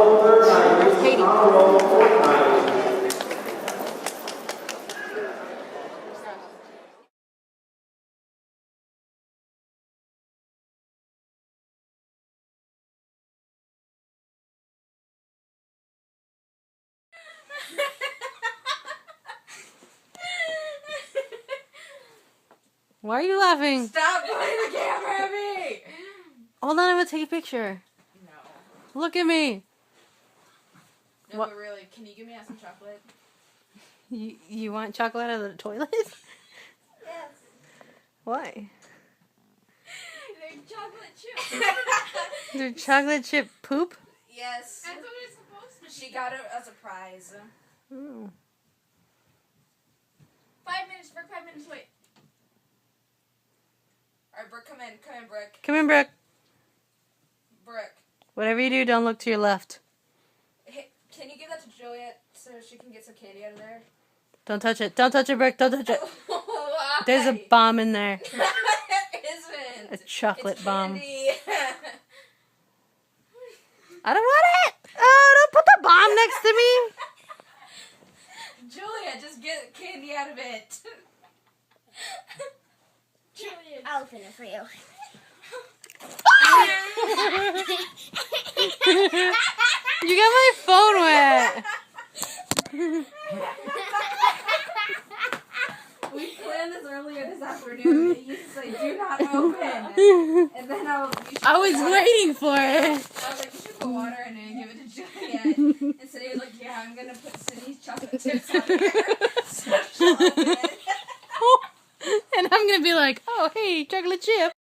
Where's Katie? Why are you laughing? Stop pointing the camera at me! Hold on, I'm gonna take a picture. No. Look at me. No, What? but really, can you give me some chocolate? You want chocolate out of the toilet? Yes. Why? They're chocolate chips. They're chocolate chip poop? Yes. That's what it's supposed to be. She got it as a prize. Oh. 5 minutes, Brooke, 5 minutes, wait. Alright, Brooke, come in, Brooke. Come in, Brooke. Brooke. Whatever you do, don't look to your left. Hey, can you give that to Juliet so she can get some candy out of there? Don't touch it. Don't touch it, Brooke. Don't touch it. Why? There's a bomb in there. It isn't. A chocolate It's bomb. candy. I don't want it. Oh, don't put the bomb next to me. Juliet, just get candy out of it. Juliet. I'll open it for you. You got my phone wet. We planned this earlier this afternoon. It used to say, do not open. And then I was waiting for it. I was like, you should put water in it and give it to Juliet. And Cindy was like, yeah, I'm going to put Cindy's chocolate chips on here. So she'll open it. And I'm gonna be like, oh, hey, chocolate chip.